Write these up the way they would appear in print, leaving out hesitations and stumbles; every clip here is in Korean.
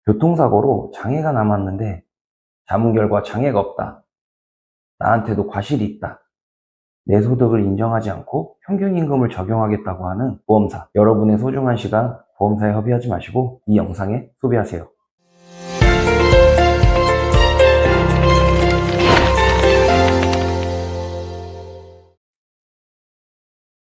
교통사고로 장애가 남았는데 자문 결과 장애가 없다. 나한테도 과실이 있다. 내 소득을 인정하지 않고 평균 임금을 적용하겠다고 하는 보험사. 여러분의 소중한 시간 보험사에 허비하지 마시고 이 영상에 소비하세요.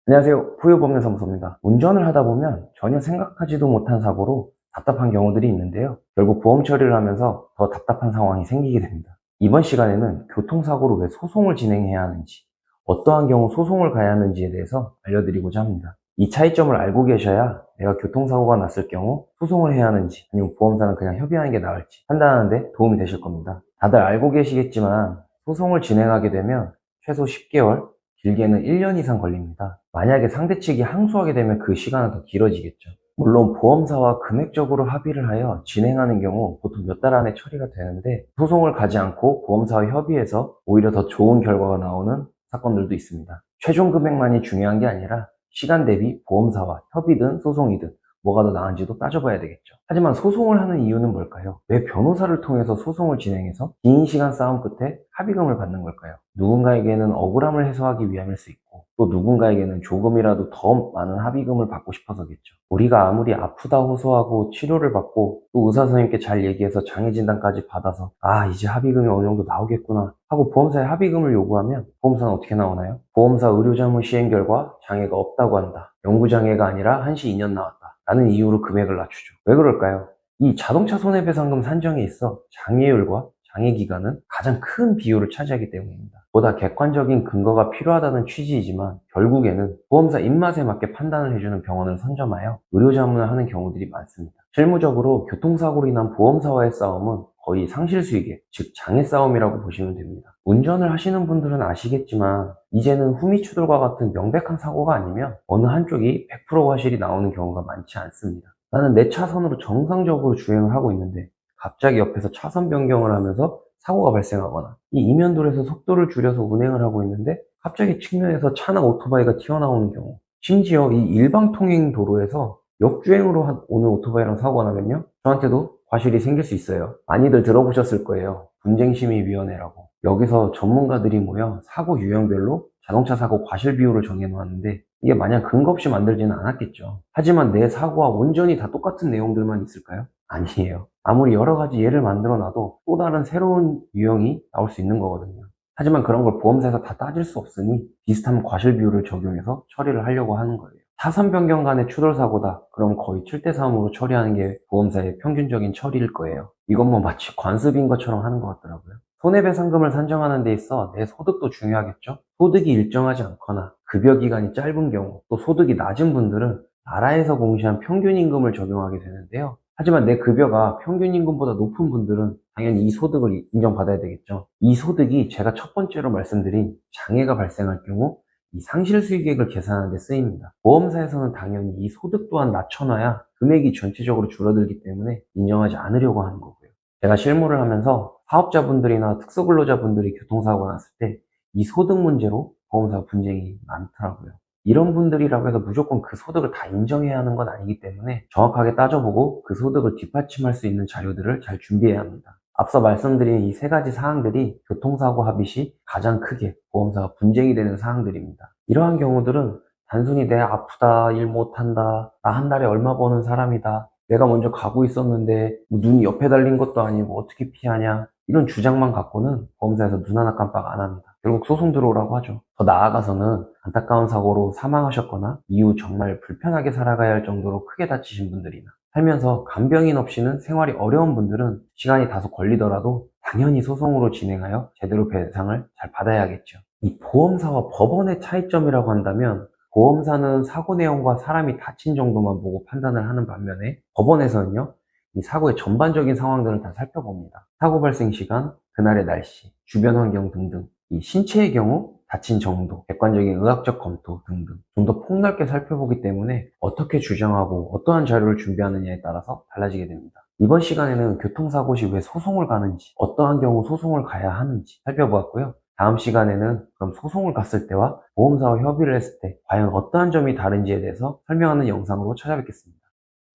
안녕하세요. 푸유법률사무소입니다. 운전을 하다 보면 전혀 생각하지도 못한 사고로 답답한 경우들이 있는데요. 결국 보험 처리를 하면서 더 답답한 상황이 생기게 됩니다. 이번 시간에는 교통사고로 왜 소송을 진행해야 하는지, 어떠한 경우 소송을 가야 하는지에 대해서 알려드리고자 합니다. 이 차이점을 알고 계셔야 내가 교통사고가 났을 경우 소송을 해야 하는지, 아니면 보험사는 그냥 협의하는 게 나을지 판단하는 데 도움이 되실 겁니다. 다들 알고 계시겠지만 소송을 진행하게 되면 최소 10개월, 길게는 1년 이상 걸립니다. 만약에 상대 측이 항소하게 되면 그 시간은 더 길어지겠죠. 물론 보험사와 금액적으로 합의를 하여 진행하는 경우 보통 몇 달 안에 처리가 되는데, 소송을 가지 않고 보험사와 협의해서 오히려 더 좋은 결과가 나오는 사건들도 있습니다. 최종 금액만이 중요한 게 아니라 시간 대비 보험사와 협의든 소송이든 뭐가 더 나은지도 따져봐야 되겠죠. 하지만 소송을 하는 이유는 뭘까요? 왜 변호사를 통해서 소송을 진행해서 긴 시간 싸움 끝에 합의금을 받는 걸까요? 누군가에게는 억울함을 해소하기 위함일 수 있고, 또 누군가에게는 조금이라도 더 많은 합의금을 받고 싶어서겠죠. 우리가 아무리 아프다 호소하고 치료를 받고 또 의사 선생님께 잘 얘기해서 장애 진단까지 받아서 이제 합의금이 어느 정도 나오겠구나 하고 보험사에 합의금을 요구하면 보험사는 어떻게 나오나요? 보험사 의료자문 시행 결과 장애가 없다고 한다. 영구장애가 아니라 한시 2년 나왔다. 라는 이유로 금액을 낮추죠. 왜 그럴까요? 이 자동차 손해배상금 산정에 있어 장애율과 장애기간은 가장 큰 비율을 차지하기 때문입니다. 보다 객관적인 근거가 필요하다는 취지이지만 결국에는 보험사 입맛에 맞게 판단을 해주는 병원을 선점하여 의료자문을 하는 경우들이 많습니다. 실무적으로 교통사고로 인한 보험사와의 싸움은 거의 상실수익의, 즉 장애 싸움이라고 보시면 됩니다. 운전을 하시는 분들은 아시겠지만 이제는 후미추돌과 같은 명백한 사고가 아니면 어느 한쪽이 100% 과실이 나오는 경우가 많지 않습니다. 나는 내 차선으로 정상적으로 주행을 하고 있는데 갑자기 옆에서 차선 변경을 하면서 사고가 발생하거나, 이 이면도로에서 속도를 줄여서 운행을 하고 있는데 갑자기 측면에서 차나 오토바이가 튀어나오는 경우, 심지어 이 일방 통행 도로에서 역주행으로 오는 오토바이랑 사고가 나면요, 저한테도 과실이 생길 수 있어요. 많이들 들어보셨을 거예요. 분쟁심의위원회라고. 여기서 전문가들이 모여 사고 유형별로 자동차 사고 과실 비율을 정해놓았는데, 이게 마냥 근거 없이 만들지는 않았겠죠. 하지만 내 사고와 온전히 다 똑같은 내용들만 있을까요? 아니에요. 아무리 여러 가지 예를 만들어 놔도 또 다른 새로운 유형이 나올 수 있는 거거든요. 하지만 그런 걸 보험사에서 다 따질 수 없으니 비슷한 과실 비율을 적용해서 처리를 하려고 하는 거예요. 차선 변경 간의 추돌 사고다. 그럼 거의 7대3으로 처리하는 게 보험사의 평균적인 처리일 거예요. 이건 뭐 마치 관습인 것처럼 하는 것 같더라고요. 손해배상금을 산정하는 데 있어 내 소득도 중요하겠죠? 소득이 일정하지 않거나 급여 기간이 짧은 경우, 또 소득이 낮은 분들은 나라에서 공시한 평균 임금을 적용하게 되는데요. 하지만 내 급여가 평균 임금보다 높은 분들은 당연히 이 소득을 인정받아야 되겠죠. 이 소득이 제가 첫 번째로 말씀드린 장애가 발생할 경우 이 상실 수익액을 계산하는 데 쓰입니다. 보험사에서는 당연히 이 소득 또한 낮춰놔야 금액이 전체적으로 줄어들기 때문에 인정하지 않으려고 하는 거고요. 제가 실무를 하면서 사업자분들이나 특수근로자분들이 교통사고가 났을 때 이 소득 문제로 보험사 분쟁이 많더라고요. 이런 분들이라고 해서 무조건 그 소득을 다 인정해야 하는 건 아니기 때문에 정확하게 따져보고 그 소득을 뒷받침할 수 있는 자료들을 잘 준비해야 합니다. 앞서 말씀드린 이 세 가지 사항들이 교통사고 합의 시 가장 크게 보험사가 분쟁이 되는 사항들입니다. 이러한 경우들은 단순히 내 아프다, 일 못한다, 나 한 달에 얼마 버는 사람이다, 내가 먼저 가고 있었는데 눈이 옆에 달린 것도 아니고 어떻게 피하냐, 이런 주장만 갖고는 보험사에서 눈 하나 깜빡 안 합니다. 결국 소송 들어오라고 하죠. 더 나아가서는 안타까운 사고로 사망하셨거나 이후 정말 불편하게 살아가야 할 정도로 크게 다치신 분들이나 살면서 간병인 없이는 생활이 어려운 분들은 시간이 다소 걸리더라도 당연히 소송으로 진행하여 제대로 배상을 잘 받아야겠죠. 이 보험사와 법원의 차이점이라고 한다면, 보험사는 사고 내용과 사람이 다친 정도만 보고 판단을 하는 반면에 법원에서는요, 이 사고의 전반적인 상황들을 다 살펴봅니다. 사고 발생 시간, 그날의 날씨, 주변 환경 등등, 이 신체의 경우 다친 정도, 객관적인 의학적 검토 등등 좀 더 폭넓게 살펴보기 때문에 어떻게 주장하고 어떠한 자료를 준비하느냐에 따라서 달라지게 됩니다. 이번 시간에는 교통사고 시 왜 소송을 가는지, 어떠한 경우 소송을 가야 하는지 살펴보았고요. 다음 시간에는 그럼 소송을 갔을 때와 보험사와 협의를 했을 때 과연 어떠한 점이 다른지에 대해서 설명하는 영상으로 찾아뵙겠습니다.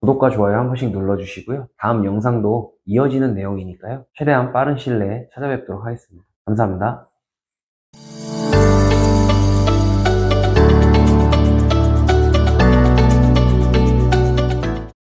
구독과 좋아요 한 번씩 눌러주시고요. 다음 영상도 이어지는 내용이니까요. 최대한 빠른 시일 내에 찾아뵙도록 하겠습니다. 감사합니다.